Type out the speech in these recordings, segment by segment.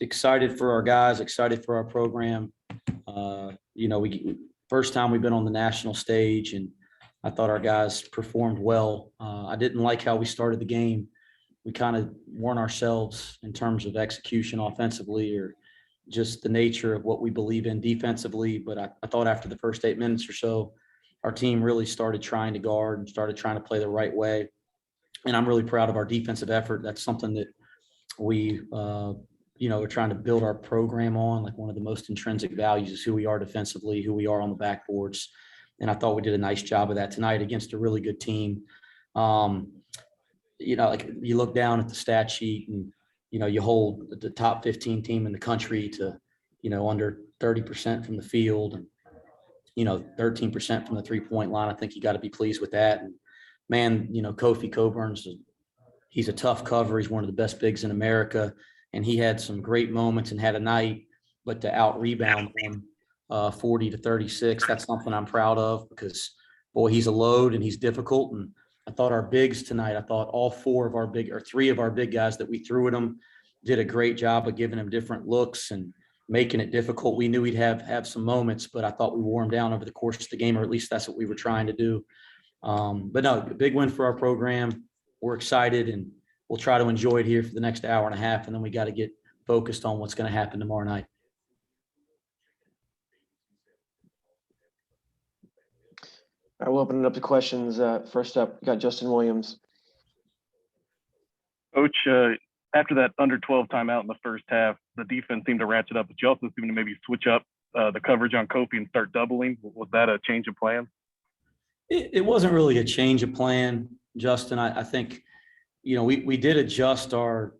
Excited for our guys, excited for our program. We first time we've been on the national stage, and I thought our guys performed well. I didn't like how we started the game. We kind of weren't ourselves in terms of execution offensively or just the nature of what we believe in defensively. But I thought after the first 8 minutes or so, our team really started trying to guard and started trying to play the right way. And I'm really proud of our defensive effort. That's something that we, we're trying to build our program on. Like, one of the most intrinsic values is who we are defensively, who we are on the backboards. And I thought we did a nice job of that tonight against a really good team. Like, you look down at the stat sheet and, you hold the top 15 team in the country to, under 30% from the field and, 13% from the 3-point line. I think you got to be pleased with that. And man, Kofi Coburn's, he's a tough cover. He's one of the best bigs in America. And he had some great moments and had a night, but to out rebound them 40 to 36, that's something I'm proud of, because boy, he's a load and he's difficult. And I thought our bigs tonight, I thought all three of our big guys that we threw at him did a great job of giving him different looks and making it difficult. We knew we'd have some moments, but I thought we wore him down over the course of the game, or at least that's what we were trying to do. But no, a big win for our program. We're excited, and we'll try to enjoy it here for the next hour and a half, and then we got to get focused on what's going to happen tomorrow night. All right, we'll open it up to questions. First up, we got Justin Williams. Coach, after that under 12 timeout in the first half, the defense seemed to ratchet up, but you also seemed to maybe switch up the coverage on Kofi and start doubling. Was that a change of plan? It wasn't really a change of plan, Justin. I think, we did adjust our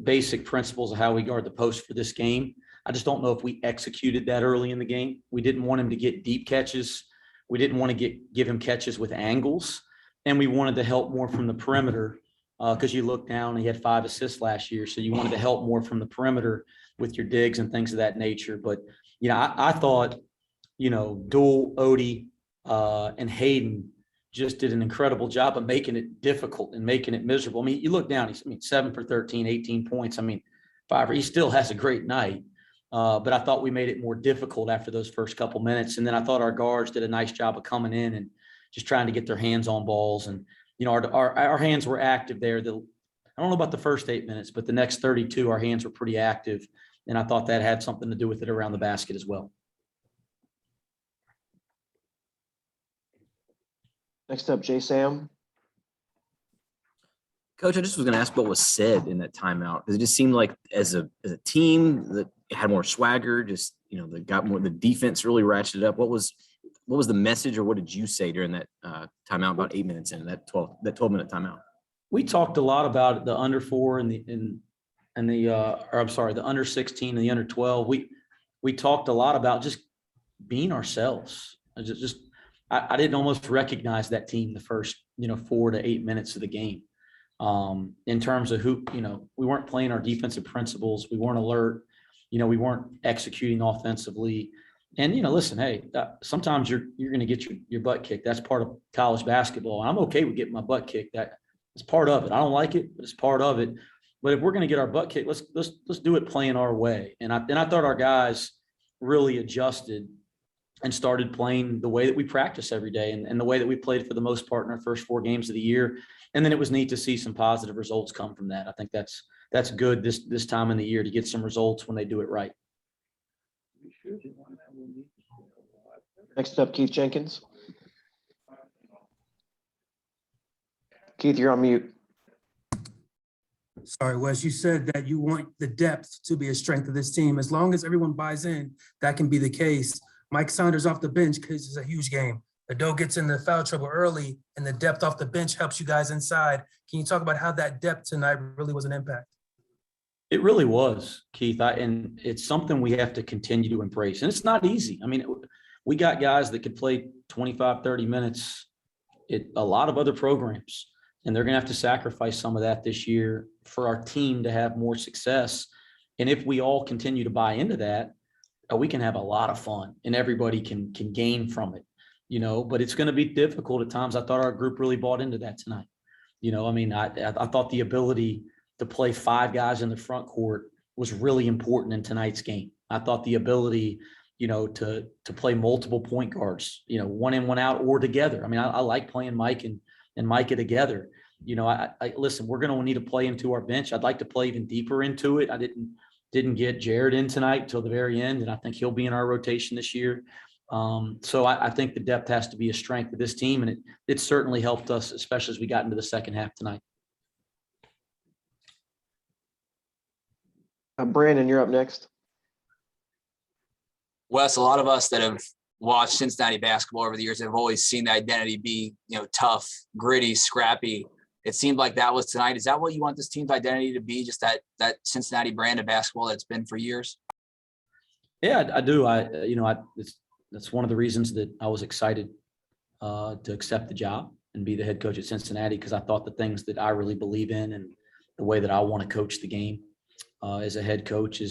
basic principles of how we guard the post for this game. I just don't know if we executed that early in the game. We didn't want him to get deep catches. We didn't want to give him catches with angles, and we wanted to help more from the perimeter, because you look down, he had 5 assists last year. So you wanted to help more from the perimeter with your digs and things of that nature. But, I thought, Dual, Odie, and Hayden just did an incredible job of making it difficult and making it miserable. I mean, you look down, 7 for 13, 18 points. I mean, 5, he still has a great night. But I thought we made it more difficult after those first couple minutes. And then I thought our guards did a nice job of coming in and just trying to get their hands on balls. And, our hands were active there. I don't know about the first 8 minutes, but the next 32, our hands were pretty active. And I thought that had something to do with it around the basket as well. Next up, Jay Sam. Coach, I just was going to ask what was said in that timeout, because it just seemed like as a team that had more swagger, just, they got more, the defense really ratcheted up. What was the message, or what did you say during that timeout about 8 minutes in that 12-minute timeout? We talked a lot about the under 4 and the under 16 and the under 12. We talked a lot about just being ourselves. I didn't almost recognize that team the first 4 to 8 minutes of the game. In terms of who, we weren't playing our defensive principles. We weren't alert. We weren't executing offensively. And, listen, hey, sometimes you're going to get your butt kicked. That's part of college basketball. And I'm okay with getting my butt kicked. That's part of it. I don't like it, but it's part of it. But if we're going to get our butt kicked, let's do it playing our way. And I thought our guys really adjusted and started playing the way that we practice every day, and the way that we played for the most part in our first 4 games of the year. And then it was neat to see some positive results come from that. I think that's good this time in the year, to get some results when they do it right. Next up, Keith Jenkins. Keith, you're on mute. Sorry, Wes, you said that you want the depth to be a strength of this team. As long as everyone buys in, that can be the case. Mike Saunders off the bench, because it's a huge game. Ado gets in the foul trouble early, and the depth off the bench helps you guys inside. Can you talk about how that depth tonight really was an impact? It really was, Keith. And it's something we have to continue to embrace. And it's not easy. I mean, we got guys that could play 25, 30 minutes at a lot of other programs, and they're going to have to sacrifice some of that this year for our team to have more success. And if we all continue to buy into that, we can have a lot of fun, and everybody can gain from it, but it's going to be difficult at times. I thought our group really bought into that tonight. I thought the ability to play 5 guys in the front court was really important in tonight's game. I thought the ability, to play multiple point guards, one in, one out, or together. I mean, I like playing Mike and Micah together. I listen, we're going to need to play into our bench. I'd like to play even deeper into it. I didn't get Jared in tonight till the very end, and I think he'll be in our rotation this year. So I think the depth has to be a strength of this team, and it certainly helped us, especially as we got into the second half tonight. Brandon, you're up next. Wes, a lot of us that have watched Cincinnati basketball over the years have always seen the identity be, tough, gritty, scrappy. It seemed like that was tonight. Is that what you want this team's identity to be? Just that Cincinnati brand of basketball that's been for years? Yeah, I do. That's one of the reasons that I was excited to accept the job and be the head coach at Cincinnati, because I thought the things that I really believe in and the way that I want to coach the game as a head coach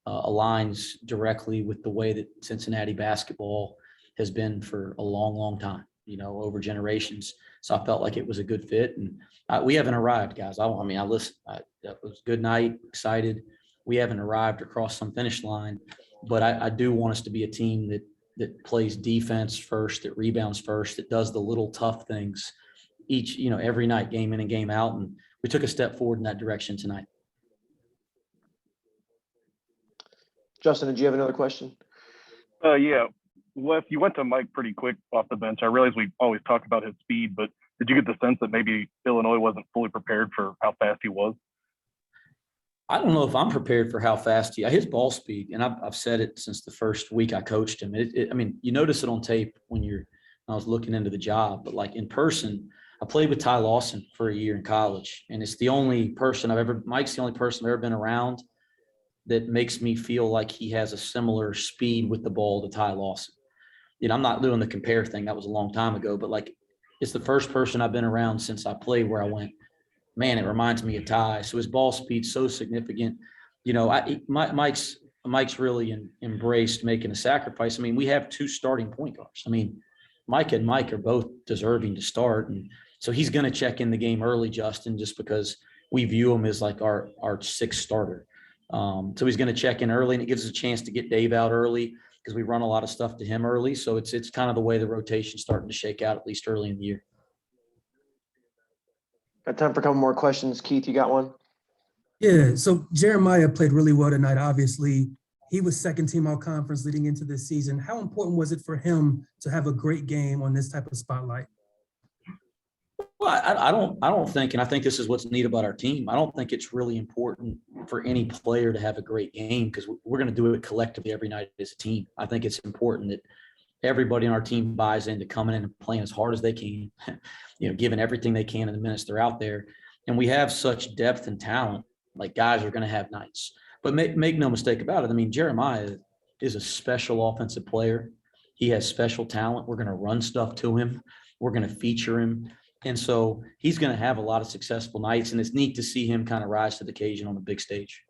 aligns directly with the way that Cincinnati basketball has been for a long, long time, over generations. So I felt like it was a good fit, and we haven't arrived, guys. I listened. That was a good night, excited. We haven't arrived or crossed some finish line, but I do want us to be a team that plays defense first, that rebounds first, that does the little tough things every night, game in and game out. And we took a step forward in that direction tonight. Justin, did you have another question? Yeah. Wes, you went to Mike pretty quick off the bench. I realize we always talk about his speed, but did you get the sense that maybe Illinois wasn't fully prepared for how fast he was? I don't know if I'm prepared for how fast his ball speed, and I've said it since the first week I coached him. You notice it on tape when I was looking into the job, but like in person, I played with Ty Lawson for a year in college, and it's the only person Mike's the only person I've ever been around that makes me feel like he has a similar speed with the ball to Ty Lawson. I'm not doing the compare thing. That was a long time ago, but it's the first person I've been around since I played where I went, man, it reminds me of Ty. So his ball speed's so significant. Mike's really embraced making a sacrifice. We have 2 starting point guards. Mike and Mike are both deserving to start. And so he's going to check in the game early, Justin, just because we view him as like our 6th starter. So he's going to check in early, and it gives us a chance to get Dave out early because we run a lot of stuff to him early. So it's kind of the way the rotation's starting to shake out, at least early in the year. Got time for a couple more questions. Keith, you got one? Yeah, so Jeremiah played really well tonight, obviously. He was second team all conference leading into this season. How important was it for him to have a great game on this type of spotlight? Well, I don't think, and I think this is what's neat about our team. I don't think it's really important for any player to have a great game because we're going to do it collectively every night as a team. I think it's important that everybody on our team buys into coming in and playing as hard as they can, giving everything they can in the minutes they're out there. And we have such depth and talent, like guys are going to have nights. But make no mistake about it. Jeremiah is a special offensive player. He has special talent. We're going to run stuff to him. We're going to feature him. And so he's going to have a lot of successful nights, and it's neat to see him kind of rise to the occasion on the big stage.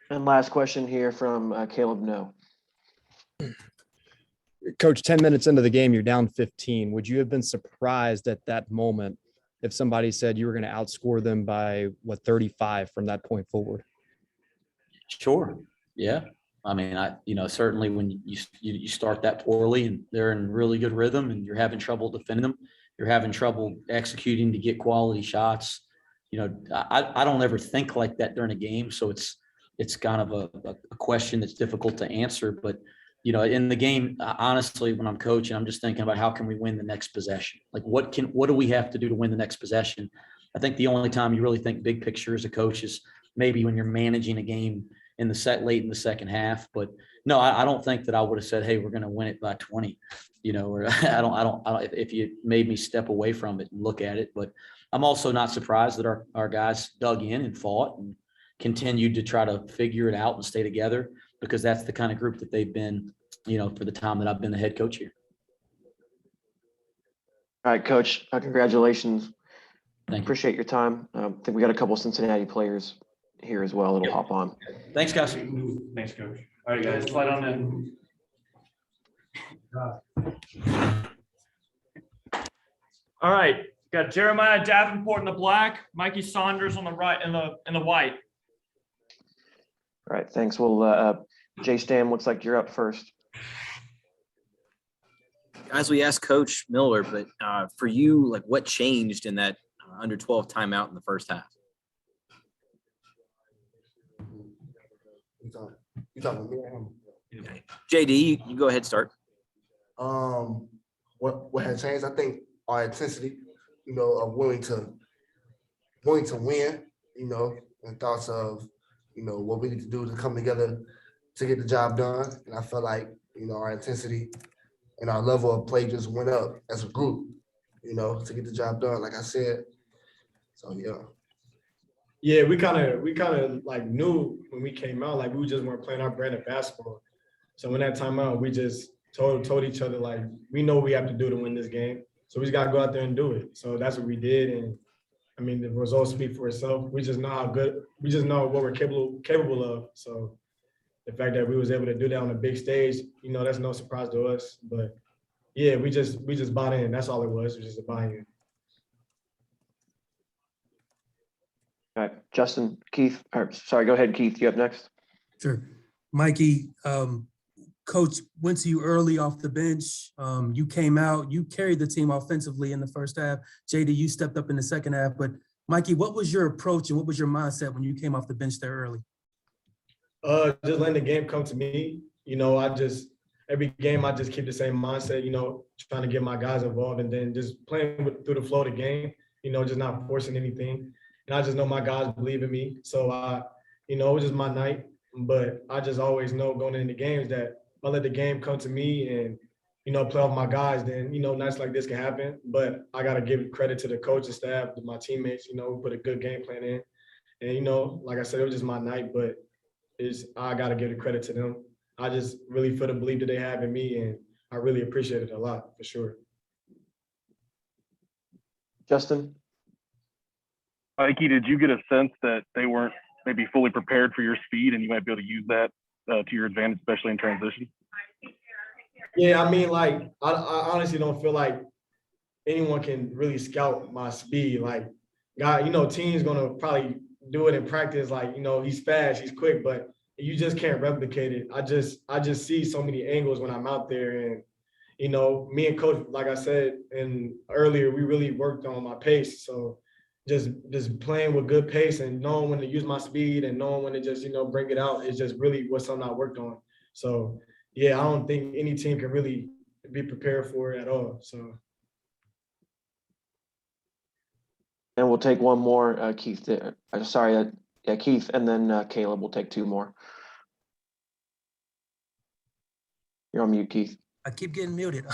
And last question here from Caleb No. Coach, 10 minutes into the game, you're down 15. Would you have been surprised at that moment if somebody said you were going to outscore them by 35 from that point forward? Sure. Yeah. Certainly when you start that poorly and they're in really good rhythm and you're having trouble defending them, you're having trouble executing to get quality shots. I don't ever think like that during a game. So it's kind of a question that's difficult to answer, but in the game, honestly, when I'm coaching, I'm just thinking about how can we win the next possession? Like what do we have to do to win the next possession? I think the only time you really think big picture as a coach is maybe when you're managing a game late in the second half. But no, I don't think that I would have said, hey, we're going to win it by 20, or I don't, if you made me step away from it and look at it, but I'm also not surprised that our guys dug in and fought and continued to try to figure it out and stay together, because that's the kind of group that they've been, for the time that I've been the head coach here. All right, Coach, congratulations. Thank you. Appreciate your time. I think we got a couple Cincinnati players here as well that'll hop on. Thanks, guys. Thanks, Coach. All right, guys, slide on in. All right, Got Jeremiah Davenport in the black, Mikey Saunders on the right, in the white. All right, thanks. Well, Jay Stam, looks like you're up first. As we asked Coach Miller, but for you, like what changed in that under 12 timeout in the first half? You talking to me or him? JD, you go ahead, start. What has changed? I think our intensity, of willing to win, and thoughts of, what we need to do to come together to get the job done. And I felt like, our intensity and our level of play just went up as a group, to get the job done, like I said. So, yeah. Yeah, we kind of like knew when we came out, like we just weren't playing our brand of basketball. So when that time out, we just told each other, like, we know what we have to do to win this game. So we just got to go out there and do it. So that's what we did. And I mean, the results speak for itself. We just know we just know what we're capable of. So the fact that we was able to do that on a big stage, that's no surprise to us. But yeah, we just bought in. That's all it was. It was just a buy-in. All right, Justin, Keith, or sorry, go ahead, Keith, you up next. Sure. Mikey, Coach went to you early off the bench. You came out, you carried the team offensively in the first half. JD, you stepped up in the second half. But Mikey, what was your approach and what was your mindset when you came off the bench there early? Just letting the game come to me. Every game I just keep the same mindset, trying to get my guys involved and then just playing through the flow of the game, just not forcing anything. And I just know my guys believe in me. So, it was just my night. But I just always know going into games that if I let the game come to me and, play off my guys, then, nights like this can happen. But I got to give credit to the coaching staff, to my teammates, who put a good game plan in. And, like I said, it was just my night, but I got to give the credit to them. I just really feel the belief that they have in me, and I really appreciate it a lot, for sure. Justin? Mikey, did you get a sense that they weren't maybe fully prepared for your speed and you might be able to use that to your advantage, especially in transition? Yeah, I mean, like, I honestly don't feel like anyone can really scout my speed. Like, team's going to probably do it in practice. Like, he's fast, he's quick, but you just can't replicate it. I just see so many angles when I'm out there. And, me and Coach, like I said earlier, we really worked on my pace. So, just playing with good pace and knowing when to use my speed and knowing when to just, bring it out is just really what something I worked on. So, yeah, I don't think any team can really be prepared for it at all. So. And we'll take one more, Keith. Keith, and then Caleb will take two more. You're on mute, Keith. I keep getting muted.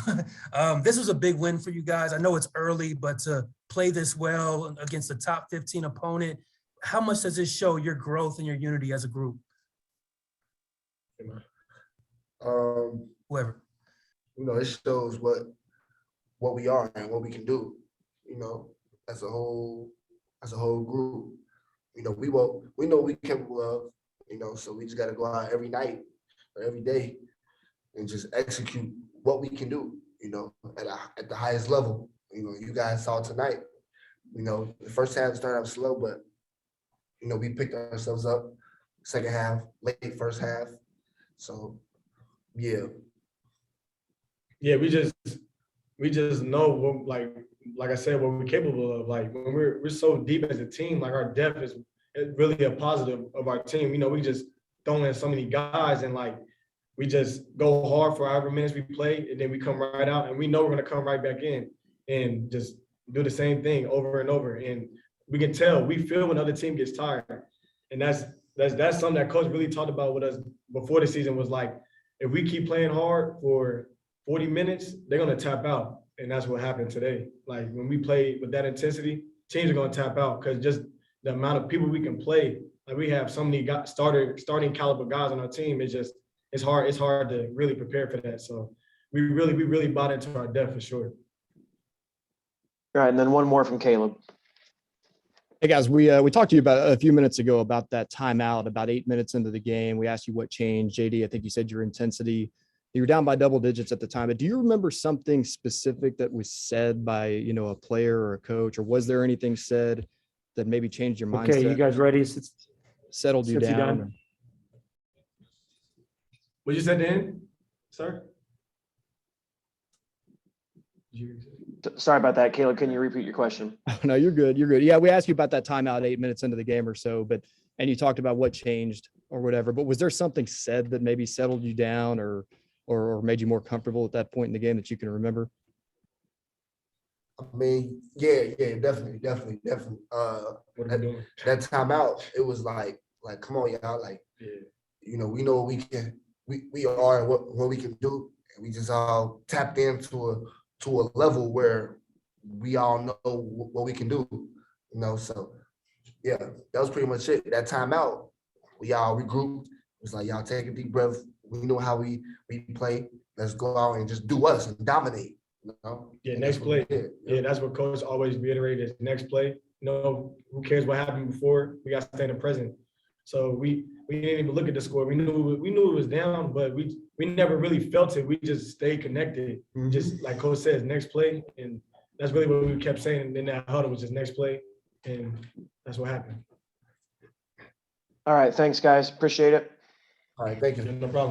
This was a big win for you guys. I know it's early, but to play this well against a top 15 opponent, how much does this show your growth and your unity as a group? Whoever. It shows what we are and what we can do, as a whole group. We know what we're capable of, so we just got to go out every night or every day and just execute what we can do, at the highest level. You guys saw tonight, the first half started out slow, but, we picked ourselves up second half, late first half. So, yeah. Yeah, we just know what, like I said, what we're capable of. Like when we're so deep as a team, like our depth is really a positive of our team. We just throw in so many guys and like we just go hard for however minutes we play, and then we come right out and we know we're gonna come right back in and just do the same thing over and over. And we can tell, we feel when the other team gets tired. And that's something that coach really talked about with us before the season was like, if we keep playing hard for 40 minutes, they're gonna tap out. And that's what happened today. Like when we play with that intensity, teams are gonna tap out because just the amount of people we can play. Like we have so many starting caliber guys on our team. It's hard to really prepare for that. So we really bought into our depth for sure. All right, and then one more from Caleb. Hey guys, we talked to you about a few minutes ago about that timeout, about 8 minutes into the game. We asked you what changed. JD, I think you said your intensity. You were down by double digits at the time, but do you remember something specific that was said by, a player or a coach, or was there anything said that maybe changed your mindset? Okay, you guys ready? Settled you Since you're down? done. What you said then, sir? Sorry about that, Caleb. Can you repeat your question? No, you're good. You're good. Yeah, we asked you about that timeout 8 minutes into the game or so, and you talked about what changed or whatever, but was there something said that maybe settled you down or made you more comfortable at that point in the game that you can remember? I mean, yeah, definitely. What are we doing? That timeout, it was like, come on, y'all, like, Yeah. we know we are what we can do, and we just all tapped into a level where we all know what we can do, so yeah, that was pretty much it. That timeout, we all regrouped. It was like, y'all take a deep breath. We know how we play. Let's go out and just do us and dominate. Yeah, And next that's what we play. did. Yeah, that's what coach always reiterated is next play. Who cares what happened before? We got to stay in the present. So we didn't even look at the score. We knew it was down, but we never really felt it. We just stayed connected. Just like coach says, next play. And that's really what we kept saying in that huddle, was just next play. And that's what happened. All right. Thanks, guys. Appreciate it. All right, thank you. No problem.